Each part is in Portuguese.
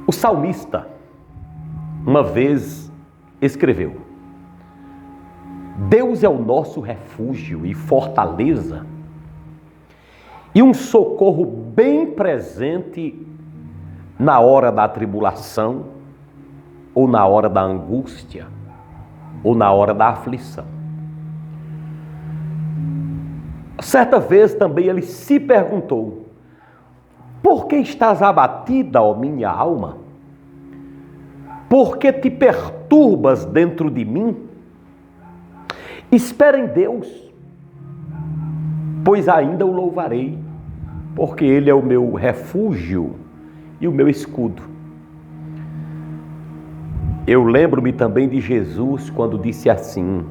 O salmista, uma vez, escreveu: Deus é o nosso refúgio e fortaleza, e um socorro bem presente na hora da tribulação, ou na hora da angústia, ou na hora da aflição. Certa vez também ele se perguntou: por que estás abatida, ó minha alma? Por que te perturbas dentro de mim? Espera em Deus, pois ainda o louvarei, porque Ele é o meu refúgio e o meu escudo. Eu lembro-me também de Jesus quando disse assim: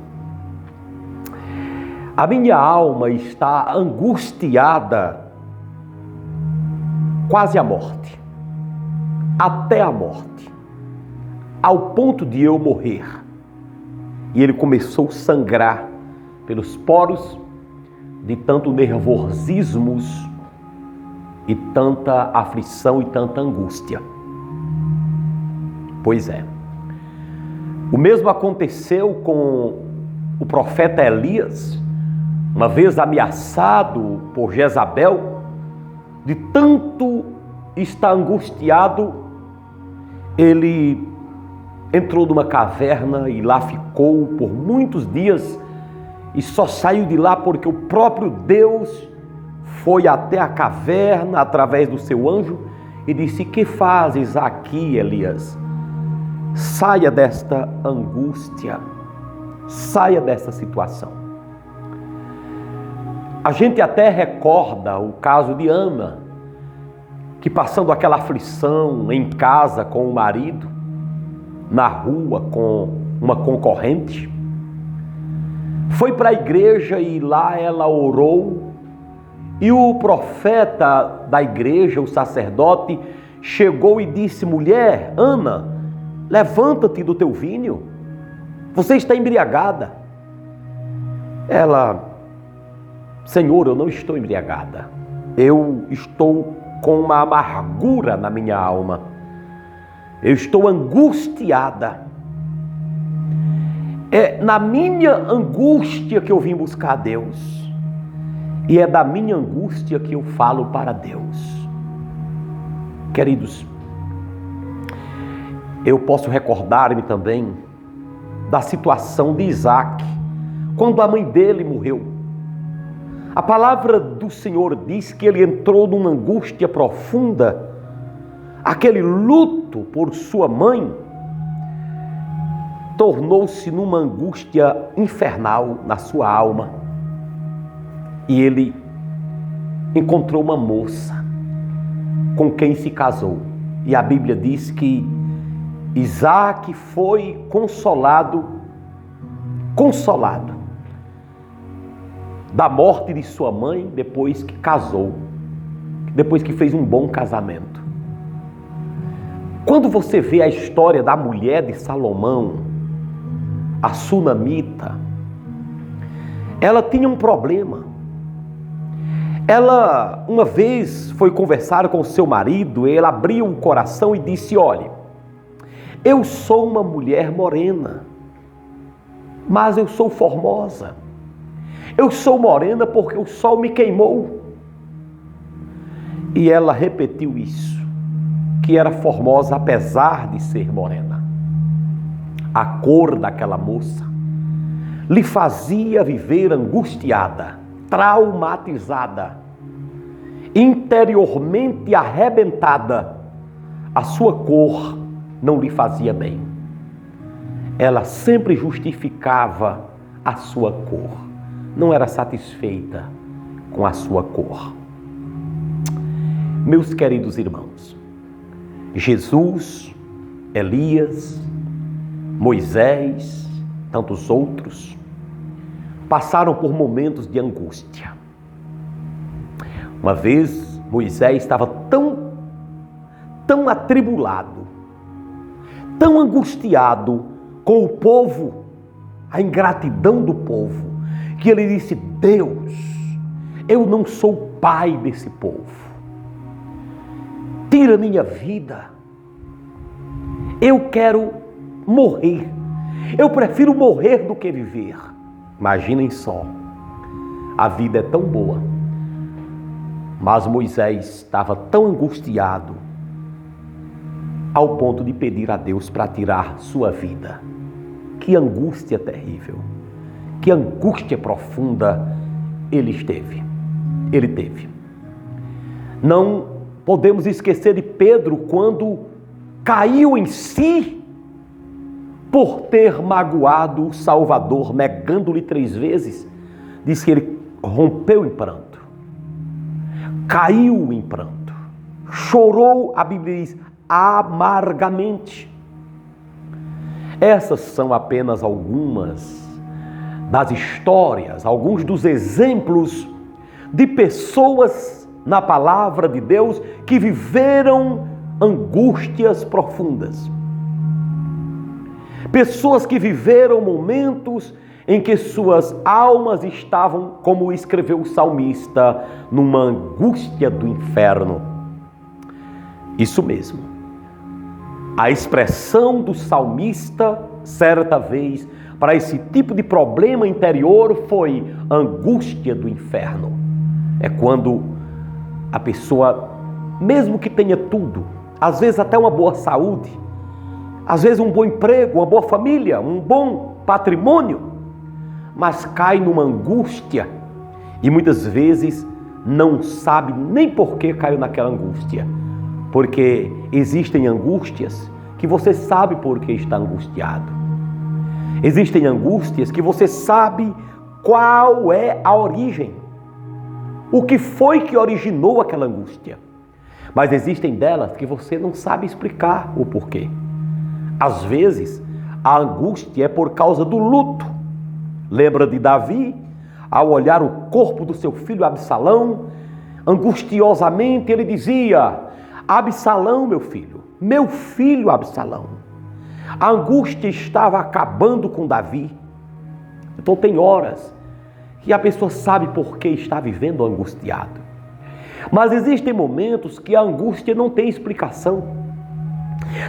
a minha alma está angustiada quase à morte, até a morte, ao ponto de eu morrer. E ele começou a sangrar pelos poros de tanto nervosismos e tanta aflição e tanta angústia. Pois é. O mesmo aconteceu com o profeta Elias, uma vez ameaçado por Jezabel, de tanto estar angustiado, ele entrou numa caverna e lá ficou por muitos dias e só saiu de lá porque o próprio Deus foi até a caverna através do seu anjo e disse: que fazes aqui, Elias? Saia desta angústia, saia dessa situação. A gente até recorda o caso de Ana, que passando aquela aflição em casa com o marido, na rua com uma concorrente, foi para a igreja e lá ela orou, e o profeta da igreja, o sacerdote, chegou e disse: mulher, Ana, levanta-te do teu vinho, você está embriagada. Ela: Senhor, eu não estou embriagada, eu estou com uma amargura na minha alma, eu estou angustiada. É na minha angústia que eu vim buscar a Deus, e é da minha angústia que eu falo para Deus. Queridos, eu posso recordar-me também da situação de Isaac, quando a mãe dele morreu. A palavra do Senhor diz que ele entrou numa angústia profunda. Aquele luto por sua mãe tornou-se numa angústia infernal na sua alma. E ele encontrou uma moça com quem se casou. E a Bíblia diz que Isaac foi consolado da morte de sua mãe depois que casou, depois que fez um bom casamento. Quando você vê a história da mulher de Salomão, a sunamita, ela tinha um problema. Ela uma vez foi conversar com o seu marido, ele abriu o coração e disse: olha, eu sou uma mulher morena, mas eu sou formosa. Eu sou morena porque o sol me queimou. E ela repetiu isso, que era formosa apesar de ser morena. A cor daquela moça lhe fazia viver angustiada, traumatizada, interiormente arrebentada. A sua cor não lhe fazia bem. Ela sempre justificava a sua cor. Não era satisfeita com a sua cor. Meus queridos irmãos, Jesus, Elias, Moisés, tantos outros, passaram por momentos de angústia. Uma vez, Moisés estava tão atribulado, tão angustiado com o povo, a ingratidão do povo, que ele disse: Deus, eu não sou pai desse povo. Tira minha vida. Eu quero morrer. Eu prefiro morrer do que viver. Imaginem só. A vida é tão boa. Mas Moisés estava tão angustiado ao ponto de pedir a Deus para tirar sua vida. Que angústia terrível. Que angústia profunda ele teve. Não podemos esquecer de Pedro quando caiu em si por ter magoado o Salvador, negando-lhe 3 vezes. Diz que ele rompeu em pranto, caiu em pranto, chorou, a Bíblia diz, amargamente. Essas são apenas algumas das histórias, alguns dos exemplos de pessoas na palavra de Deus que viveram angústias profundas. Pessoas que viveram momentos em que suas almas estavam, como escreveu o salmista, numa angústia do inferno. Isso mesmo. A expressão do salmista, certa vez, para esse tipo de problema interior foi angústia do inferno. É quando a pessoa, mesmo que tenha tudo, às vezes até uma boa saúde, às vezes um bom emprego, uma boa família, um bom patrimônio, mas cai numa angústia e muitas vezes não sabe nem por que caiu naquela angústia. Porque existem angústias que você sabe por que está angustiado. Existem angústias que você sabe qual é a origem. O que foi que originou aquela angústia. Mas existem delas que você não sabe explicar o porquê. Às vezes, a angústia é por causa do luto. Lembra de Davi? Ao olhar o corpo do seu filho Absalão, angustiosamente ele dizia: Absalão, meu filho Absalão. A angústia estava acabando com Davi. Então tem horas que a pessoa sabe por que está vivendo angustiado. Mas existem momentos que a angústia não tem explicação.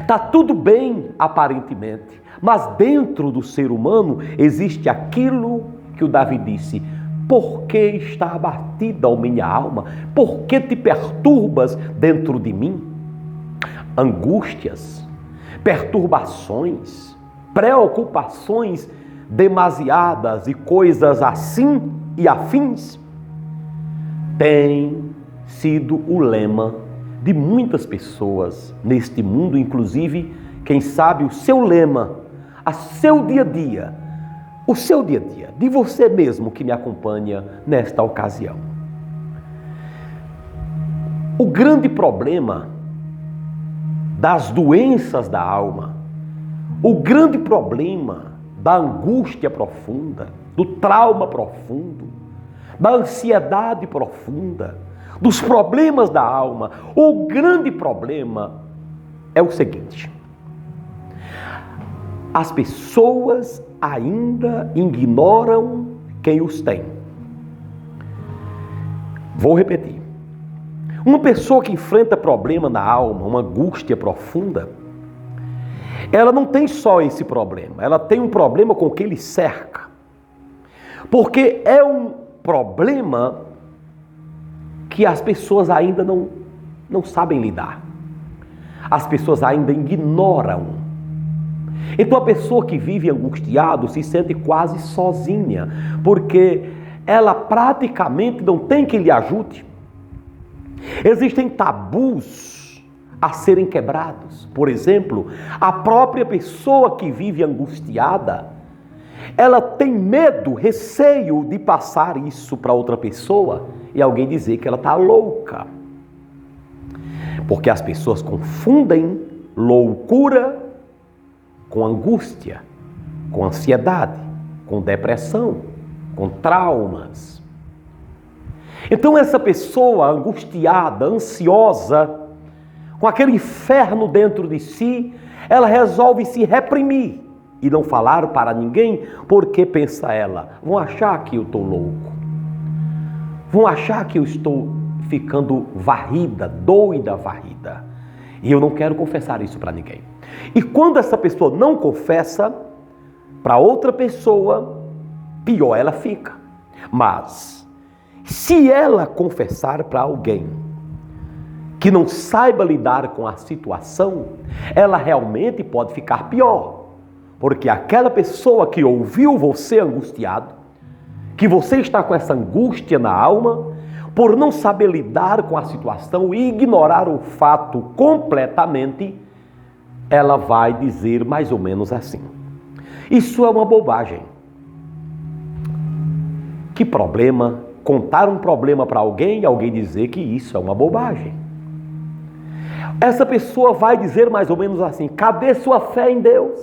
Está tudo bem, aparentemente, mas dentro do ser humano existe aquilo que o Davi disse: por que está abatida a minha alma? Por que te perturbas dentro de mim? Angústias, perturbações, preocupações demasiadas e coisas assim e afins tem sido o lema de muitas pessoas neste mundo, inclusive, quem sabe o seu lema, o seu dia a dia, de você mesmo que me acompanha nesta ocasião. O grande problema das doenças da alma, o grande problema da angústia profunda, do trauma profundo, da ansiedade profunda, dos problemas da alma, o grande problema é o seguinte: as pessoas ainda ignoram quem os tem. Vou repetir. Uma pessoa que enfrenta problema na alma, uma angústia profunda, ela não tem só esse problema, ela tem um problema com quem lhe cerca. Porque é um problema que as pessoas ainda não sabem lidar. As pessoas ainda ignoram. Então a pessoa que vive angustiado se sente quase sozinha, porque ela praticamente não tem quem lhe ajude. Existem tabus a serem quebrados. Por exemplo, a própria pessoa que vive angustiada, ela tem medo, receio de passar isso para outra pessoa e alguém dizer que ela está louca. Porque as pessoas confundem loucura com angústia, com ansiedade, com depressão, com traumas. Então essa pessoa angustiada, ansiosa, com aquele inferno dentro de si, ela resolve se reprimir e não falar para ninguém, porque pensa ela: vão achar que eu estou louco, vão achar que eu estou ficando varrida, doida varrida. E eu não quero confessar isso para ninguém. E quando essa pessoa não confessa para outra pessoa, pior ela fica. Mas, se ela confessar para alguém que não saiba lidar com a situação, ela realmente pode ficar pior. Porque aquela pessoa que ouviu você angustiado, que você está com essa angústia na alma, por não saber lidar com a situação e ignorar o fato completamente, ela vai dizer mais ou menos assim: isso é uma bobagem. Que problema contar um problema para alguém e alguém dizer que isso é uma bobagem? Essa pessoa vai dizer mais ou menos assim: cadê sua fé em Deus?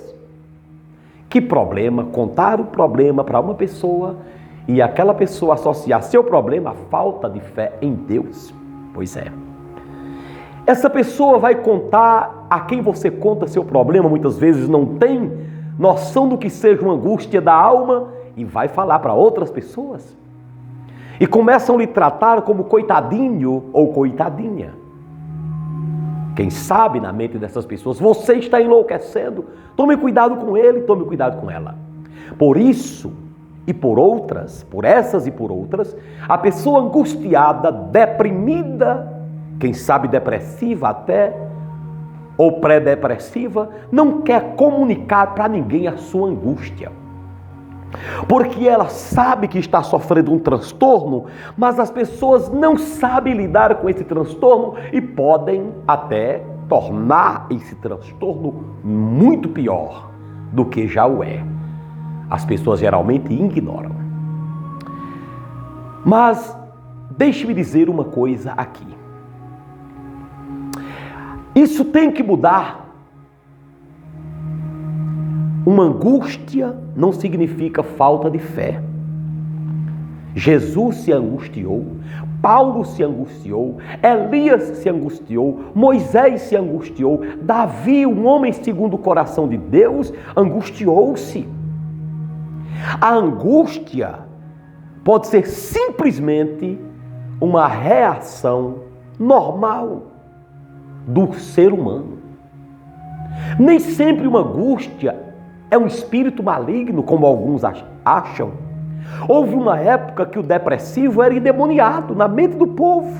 Que problema contar um problema para uma pessoa e aquela pessoa associar seu problema à falta de fé em Deus? Pois é. Essa pessoa vai contar a quem você conta seu problema, muitas vezes não tem noção do que seja uma angústia da alma e vai falar para outras pessoas. E começam a lhe tratar como coitadinho ou coitadinha. Quem sabe na mente dessas pessoas, você está enlouquecendo, tome cuidado com ele, tome cuidado com ela. Por isso e por outras, por essas e por outras, a pessoa angustiada, deprimida, quem sabe depressiva até, ou pré-depressiva, não quer comunicar para ninguém a sua angústia. Porque ela sabe que está sofrendo um transtorno, mas as pessoas não sabem lidar com esse transtorno e podem até tornar esse transtorno muito pior do que já o é. As pessoas geralmente ignoram. Mas deixe-me dizer uma coisa aqui. Isso tem que mudar. Uma angústia não significa falta de fé. Jesus se angustiou, Paulo se angustiou, Elias se angustiou, Moisés se angustiou, Davi, um homem segundo o coração de Deus, angustiou-se. A angústia pode ser simplesmente uma reação normal do ser humano. Nem sempre uma angústia é um espírito maligno, como alguns acham. Houve uma época que o depressivo era endemoniado na mente do povo.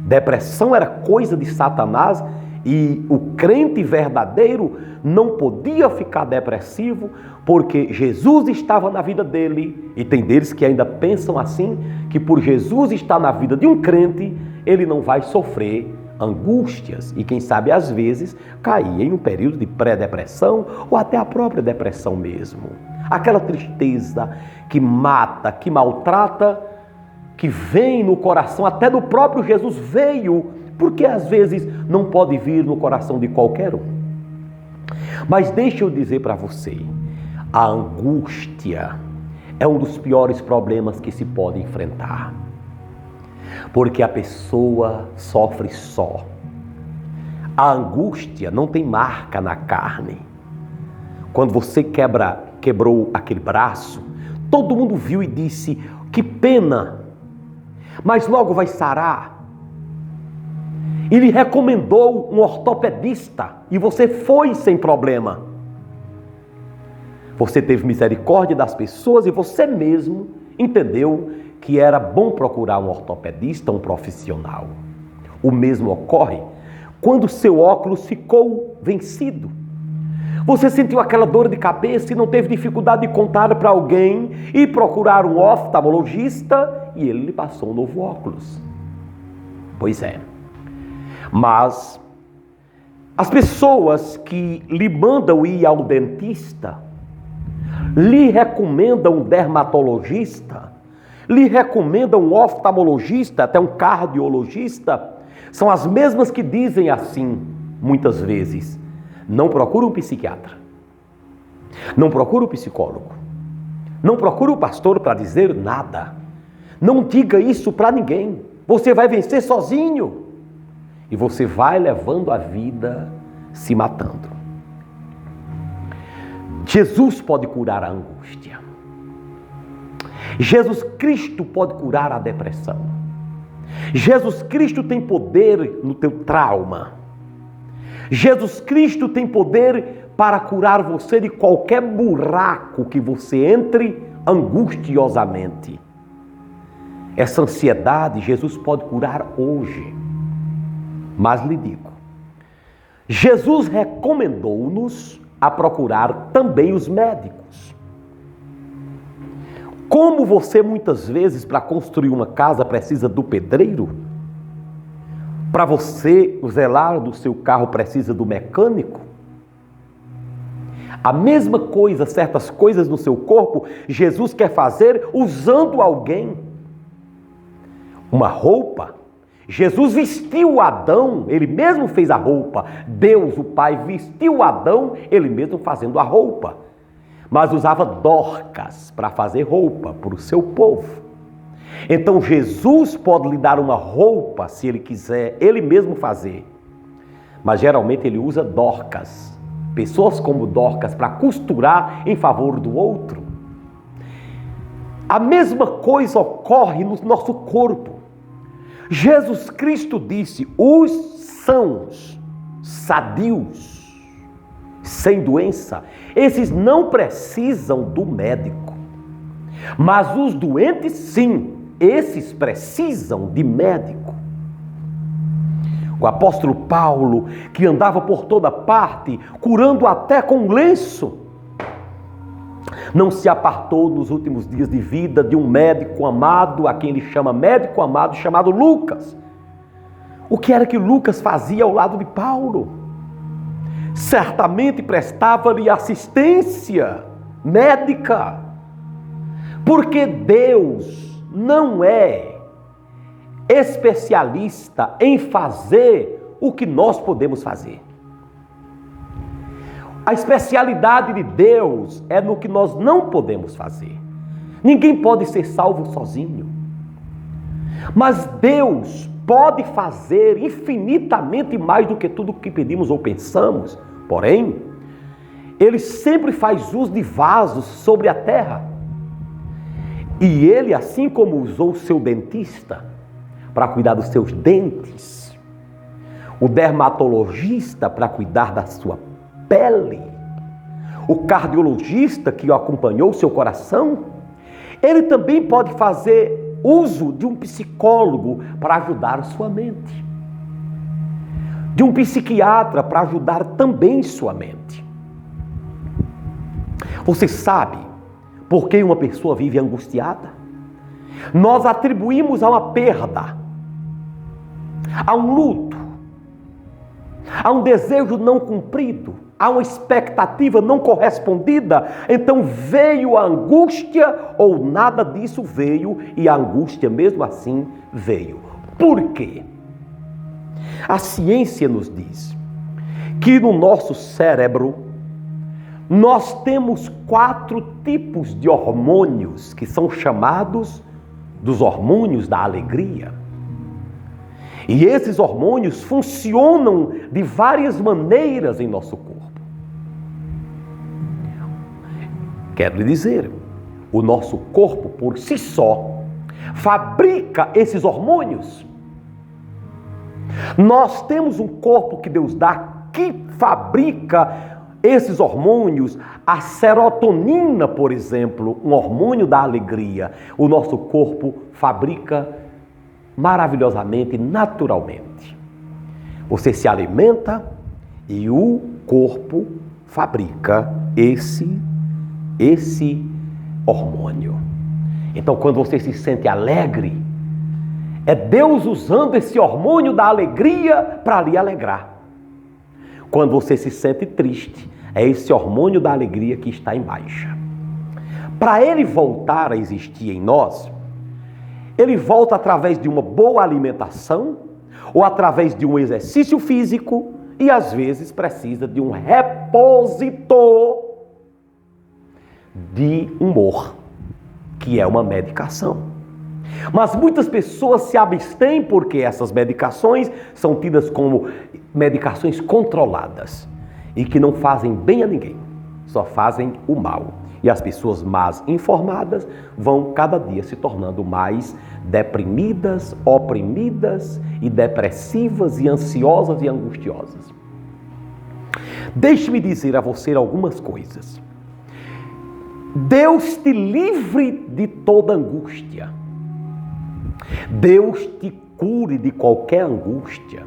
Depressão era coisa de Satanás e o crente verdadeiro não podia ficar depressivo porque Jesus estava na vida dele. E tem deles que ainda pensam assim, que por Jesus estar na vida de um crente, ele não vai sofrer angústias e quem sabe às vezes cair em um período de pré-depressão ou até a própria depressão mesmo. Aquela tristeza que mata, que maltrata, que vem no coração, até do próprio Jesus veio, porque às vezes não pode vir no coração de qualquer um. Mas deixa eu dizer para você, a angústia é um dos piores problemas que se pode enfrentar. Porque a pessoa sofre só. A angústia não tem marca na carne. Quando você quebrou aquele braço, todo mundo viu e disse: que pena, mas logo vai sarar. E lhe recomendou um ortopedista e você foi sem problema. Você teve misericórdia das pessoas e você mesmo entendeu que era bom procurar um ortopedista, um profissional. O mesmo ocorre quando seu óculos ficou vencido. Você sentiu aquela dor de cabeça e não teve dificuldade de contar para alguém e procurar um oftalmologista e ele lhe passou um novo óculos. Pois é. Mas as pessoas que lhe mandam ir ao dentista, lhe recomendam um dermatologista, lhe recomendam um oftalmologista, até um cardiologista, são as mesmas que dizem assim, muitas vezes: não procure um psiquiatra, não procure um psicólogo, não procure um pastor para dizer nada, não diga isso para ninguém, você vai vencer sozinho. E você vai levando a vida se matando. Jesus pode curar a angústia. Jesus Cristo pode curar a depressão. Jesus Cristo tem poder no teu trauma. Jesus Cristo tem poder para curar você de qualquer buraco que você entre angustiosamente. Essa ansiedade Jesus pode curar hoje. Mas lhe digo, Jesus recomendou-nos a procurar também os médicos. Como você muitas vezes para construir uma casa precisa do pedreiro, para você zelar do seu carro precisa do mecânico, a mesma coisa, certas coisas no seu corpo, Jesus quer fazer usando alguém. Uma roupa, Jesus vestiu Adão, ele mesmo fez a roupa. Deus, o Pai, vestiu Adão, ele mesmo fazendo a roupa. Mas usava Dorcas para fazer roupa para o seu povo. Então Jesus pode lhe dar uma roupa, se ele quiser, ele mesmo fazer. Mas geralmente ele usa Dorcas, pessoas como Dorcas, para costurar em favor do outro. A mesma coisa ocorre no nosso corpo. Jesus Cristo disse: os sãos, sadios, sem doença, esses não precisam do médico. Mas os doentes sim, esses precisam de médico. O apóstolo Paulo, que andava por toda parte, curando até com lenço, não se apartou nos últimos dias de vida de um médico amado, a quem ele chama médico amado, chamado Lucas. O que era que Lucas fazia ao lado de Paulo? Certamente prestava-lhe assistência médica, porque Deus não é especialista em fazer o que nós podemos fazer. A especialidade de Deus é no que nós não podemos fazer. Ninguém pode ser salvo sozinho. Mas Deus pode fazer infinitamente mais do que tudo o que pedimos ou pensamos. Porém, Ele sempre faz uso de vasos sobre a terra. E Ele, assim como usou o seu dentista para cuidar dos seus dentes, o dermatologista para cuidar da sua pele, o cardiologista que acompanhou o seu coração, ele também pode fazer uso de um psicólogo para ajudar a sua mente, de um psiquiatra para ajudar também sua mente. Você sabe por que uma pessoa vive angustiada? Nós atribuímos a uma perda, a um luto, a um desejo não cumprido, a uma expectativa não correspondida. Então veio a angústia, ou nada disso veio, e a angústia mesmo assim veio. Por quê? A ciência nos diz que no nosso cérebro nós temos 4 tipos de hormônios que são chamados dos hormônios da alegria. E esses hormônios funcionam de várias maneiras em nosso corpo. Quero lhe dizer, o nosso corpo por si só fabrica esses hormônios. Nós temos um corpo que Deus dá que fabrica esses hormônios. A serotonina, por exemplo, um hormônio da alegria, o nosso corpo fabrica maravilhosamente, naturalmente. Você se alimenta e o corpo fabrica esse hormônio. Então, quando você se sente alegre, é Deus usando esse hormônio da alegria para lhe alegrar. Quando você se sente triste, é esse hormônio da alegria que está em baixa. Para ele voltar a existir em nós, ele volta através de uma boa alimentação ou através de um exercício físico e às vezes precisa de um repositor de humor, que é uma medicação. Mas muitas pessoas se abstêm porque essas medicações são tidas como medicações controladas e que não fazem bem a ninguém, só fazem o mal. E as pessoas mais informadas vão cada dia se tornando mais deprimidas, oprimidas e depressivas e ansiosas e angustiosas. Deixe-me dizer a você algumas coisas. Deus te livre de toda angústia. Deus te cure de qualquer angústia.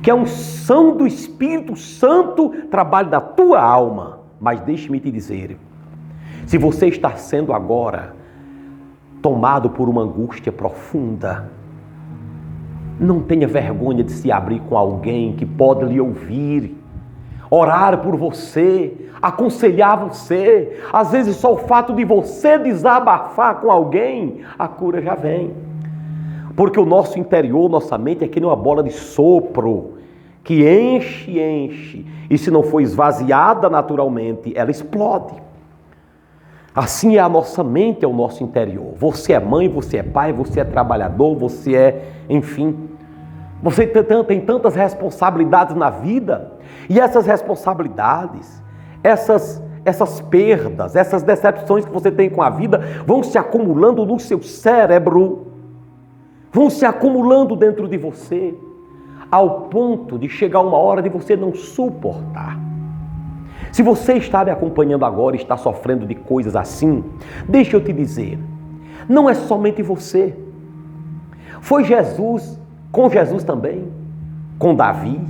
Que a unção do Espírito Santo trabalhe na tua alma. Mas deixe-me te dizer, se você está sendo agora tomado por uma angústia profunda, não tenha vergonha de se abrir com alguém que pode lhe ouvir, orar por você, aconselhar você. Às vezes só o fato de você desabafar com alguém, a cura já vem. Porque o nosso interior, nossa mente é que nem uma bola de sopro, que enche, e se não for esvaziada naturalmente, ela explode. Assim é a nossa mente, é o nosso interior. Você é mãe, você é pai, você é trabalhador, você é, enfim. Você tem tantas responsabilidades na vida, e essas responsabilidades, essas perdas, essas decepções que você tem com a vida, vão se acumulando no seu cérebro, vão se acumulando dentro de você, ao ponto de chegar uma hora de você não suportar. Se você está me acompanhando agora e está sofrendo de coisas assim, deixa eu te dizer, não é somente você. Foi Jesus, com Jesus também, com Davi,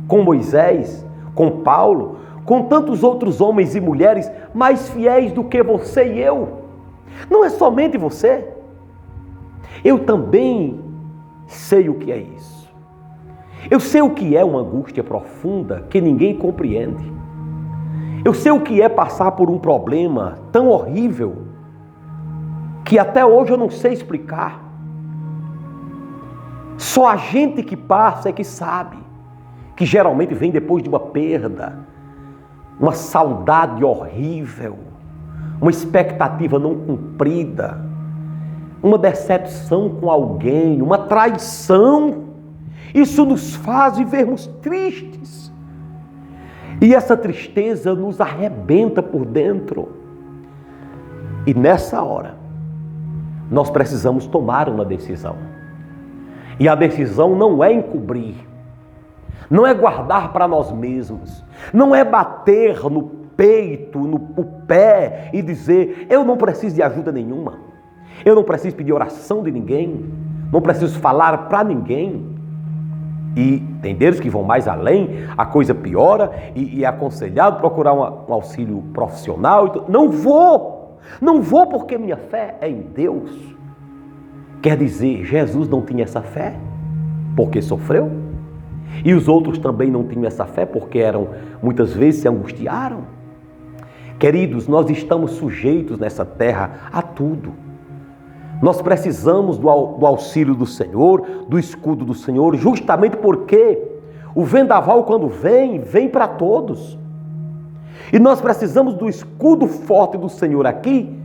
com Moisés, com Paulo, com tantos outros homens e mulheres mais fiéis do que você e eu. Não é somente você. Eu também sei o que é isso. Eu sei o que é uma angústia profunda que ninguém compreende. Eu sei o que é passar por um problema tão horrível que até hoje eu não sei explicar. Só a gente que passa é que sabe, que geralmente vem depois de uma perda, uma saudade horrível, uma expectativa não cumprida, uma decepção com alguém, uma traição. Isso nos faz vivermos tristes. E essa tristeza nos arrebenta por dentro. E nessa hora, nós precisamos tomar uma decisão. E a decisão não é encobrir, não é guardar para nós mesmos, não é bater no peito, no pé e dizer, eu não preciso de ajuda nenhuma, eu não preciso pedir oração de ninguém, não preciso falar para ninguém. E tem deles que vão mais além, a coisa piora e é aconselhado procurar um auxílio profissional. Não vou porque minha fé é em Deus. Quer dizer, Jesus não tinha essa fé porque sofreu? E os outros também não tinham essa fé porque muitas vezes se angustiaram? Queridos, nós estamos sujeitos nessa terra a tudo. Nós precisamos do auxílio do Senhor, do escudo do Senhor, justamente porque o vendaval, quando vem para todos. E nós precisamos do escudo forte do Senhor aqui,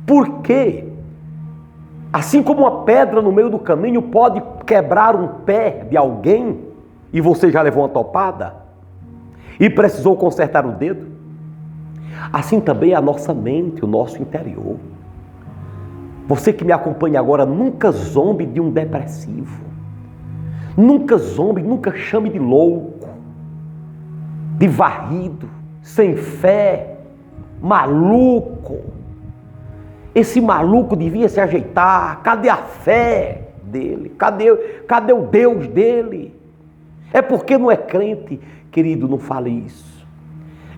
porque, assim como uma pedra no meio do caminho pode quebrar um pé de alguém, e você já levou uma topada, e precisou consertar o dedo, assim também é a nossa mente, o nosso interior. Você que me acompanha agora, nunca zombe de um depressivo. Nunca zombe, nunca chame de louco, de varrido, sem fé, maluco. Esse maluco devia se ajeitar. Cadê a fé dele? Cadê o Deus dele? É porque não é crente. Querido, não fale isso.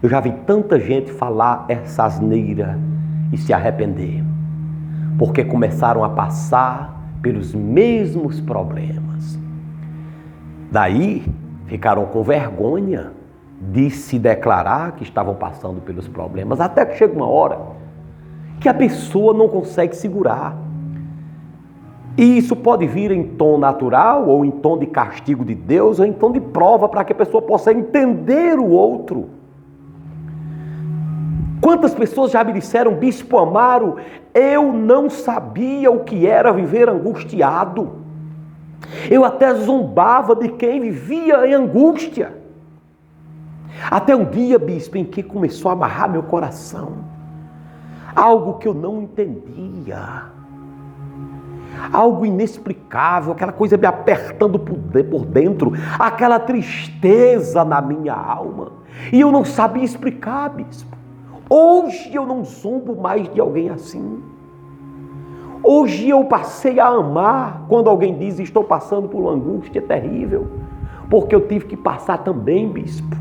Eu já vi tanta gente falar essa asneira e se arrepender, porque começaram a passar pelos mesmos problemas. Daí ficaram com vergonha de se declarar que estavam passando pelos problemas, até que chega uma hora que a pessoa não consegue segurar. E isso pode vir em tom natural, ou em tom de castigo de Deus, ou em tom de prova, para que a pessoa possa entender o outro. Quantas pessoas já me disseram, Bispo Amaro, eu não sabia o que era viver angustiado. Eu até zombava de quem vivia em angústia. Até um dia, bispo, em que começou a amarrar meu coração algo que eu não entendia. algo inexplicável, aquela coisa me apertando por dentro, aquela tristeza na minha alma. E eu não sabia explicar, bispo. Hoje eu não zombo mais de alguém assim. Hoje eu passei a amar quando alguém diz: estou passando por uma angústia terrível, porque eu tive que passar também, bispo.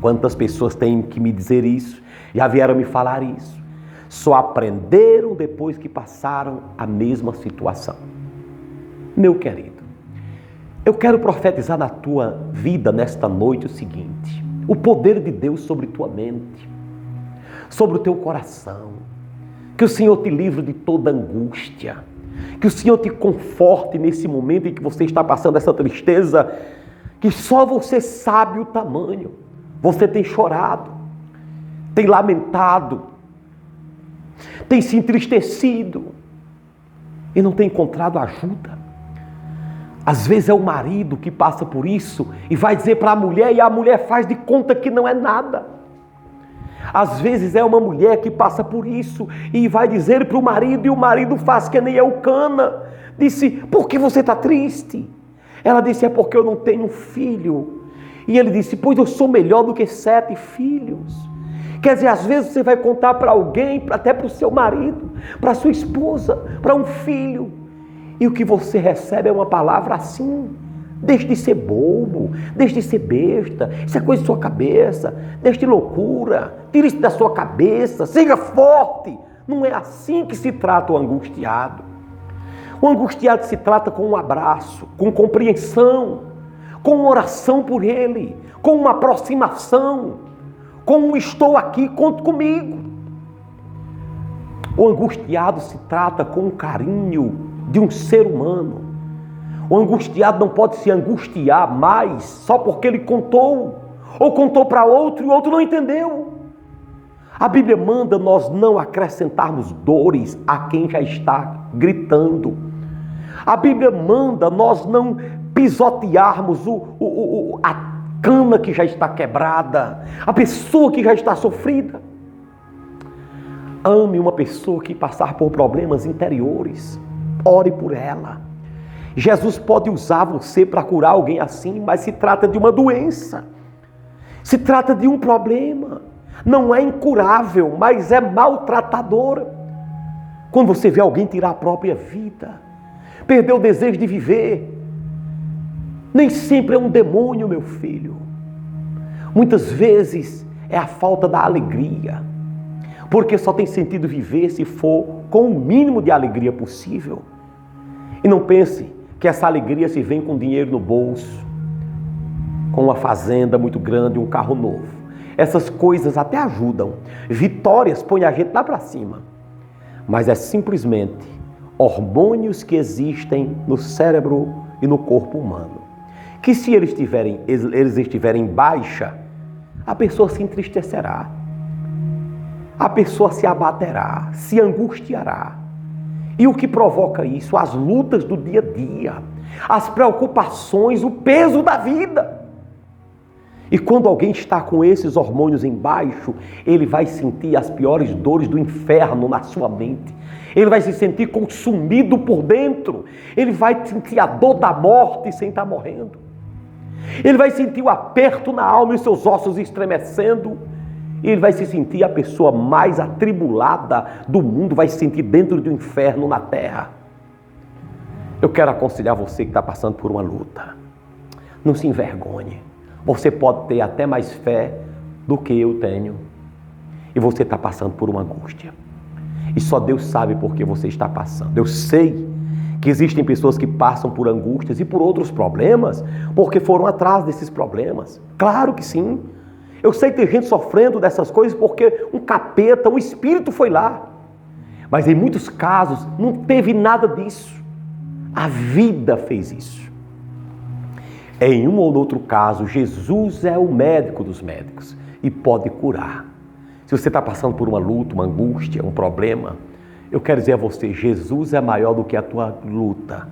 Quantas pessoas têm que me dizer isso, já vieram me falar isso. Só aprenderam depois que passaram a mesma situação. Meu querido, eu quero profetizar na tua vida nesta noite o seguinte: o poder de Deus sobre tua mente, sobre o teu coração. Que o Senhor te livre de toda angústia. Que o Senhor te conforte nesse momento em que você está passando essa tristeza, que só você sabe o tamanho. Você tem chorado, tem lamentado, tem se entristecido e não tem encontrado ajuda. Às vezes é o marido que passa por isso e vai dizer para a mulher, e a mulher faz de conta que não é nada. Às vezes é uma mulher que passa por isso e vai dizer para o marido, e o marido faz que nem Eucana. Disse: por que você está triste? Ela disse: é porque eu não tenho filho. E ele disse: pois eu sou melhor do que 7 filhos. Quer dizer, às vezes você vai contar para alguém, até para o seu marido, para a sua esposa, para um filho, e o que você recebe é uma palavra assim: deixe de ser bobo, deixe de ser besta, isso é coisa de sua cabeça, deixe de loucura, tire isso da sua cabeça, seja forte. Não é assim que se trata o angustiado. O angustiado se trata com um abraço, com compreensão, com uma oração por ele, com uma aproximação, com um estou aqui, conte comigo. O angustiado se trata com o carinho de um ser humano. O angustiado não pode se angustiar mais só porque ele contou, ou contou para outro e o outro não entendeu. A Bíblia manda nós não acrescentarmos dores a quem já está gritando. A Bíblia manda nós não pisotearmos a cana que já está quebrada, a pessoa que já está sofrida. Ame uma pessoa que passar por problemas interiores. Ore por ela. Jesus pode usar você para curar alguém assim, mas se trata de uma doença. Se trata de um problema. Não é incurável, mas é maltratadora. Quando você vê alguém tirar a própria vida, perder o desejo de viver, nem sempre é um demônio, meu filho. Muitas vezes é a falta da alegria, porque só tem sentido viver se for com o mínimo de alegria possível. E não pense que essa alegria se vem com dinheiro no bolso, com uma fazenda muito grande, um carro novo. Essas coisas até ajudam. Vitórias põem a gente lá para cima. Mas é simplesmente hormônios que existem no cérebro e no corpo humano, que se eles estiverem em baixa, a pessoa se entristecerá, a pessoa se abaterá, se angustiará. E o que provoca isso? As lutas do dia a dia, as preocupações, o peso da vida. E quando alguém está com esses hormônios em baixo, ele vai sentir as piores dores do inferno na sua mente. Ele vai se sentir consumido por dentro. Ele vai sentir a dor da morte sem estar morrendo. Ele vai sentir o aperto na alma e seus ossos estremecendo. Ele vai se sentir a pessoa mais atribulada do mundo, vai se sentir dentro do inferno na terra. Eu quero aconselhar você que está passando por uma luta. Não se envergonhe. Você pode ter até mais fé do que eu tenho. E você está passando por uma angústia. E só Deus sabe por que você está passando. Eu sei que existem pessoas que passam por angústias e por outros problemas, porque foram atrás desses problemas. Claro que sim. Eu sei que tem gente sofrendo dessas coisas porque um capeta, um espírito foi lá. Mas em muitos casos não teve nada disso. A vida fez isso. Em um ou outro caso, Jesus é o médico dos médicos e pode curar. Se você está passando por uma luta, uma angústia, um problema, eu quero dizer a você, Jesus é maior do que a tua luta,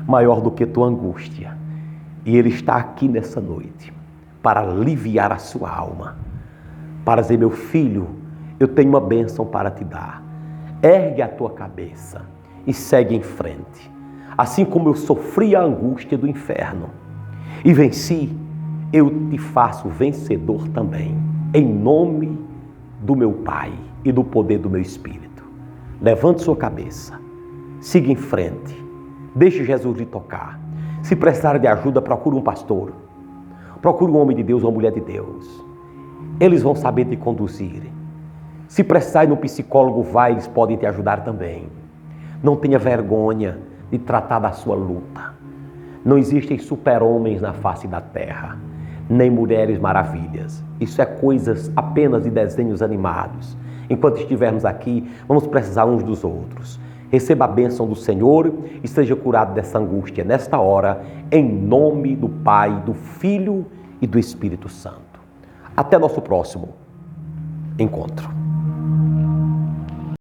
maior do que a tua angústia. E Ele está aqui nessa noite para aliviar a sua alma, para dizer, meu filho, eu tenho uma bênção para te dar. Ergue a tua cabeça e segue em frente. Assim como eu sofri a angústia do inferno e venci, eu te faço vencedor também, em nome do meu Pai e do poder do meu Espírito. Levante sua cabeça, siga em frente, deixe Jesus lhe tocar. Se precisar de ajuda, procure um pastor, procure um homem de Deus, uma mulher de Deus. Eles vão saber te conduzir. Se precisar ir no psicólogo, vai, eles podem te ajudar também. Não tenha vergonha de tratar da sua luta. Não existem super-homens na face da terra, nem mulheres maravilhas. Isso é coisas apenas de desenhos animados. Enquanto estivermos aqui, vamos precisar uns dos outros. Receba a bênção do Senhor e seja curado dessa angústia nesta hora, em nome do Pai, do Filho e do Espírito Santo. Até nosso próximo encontro.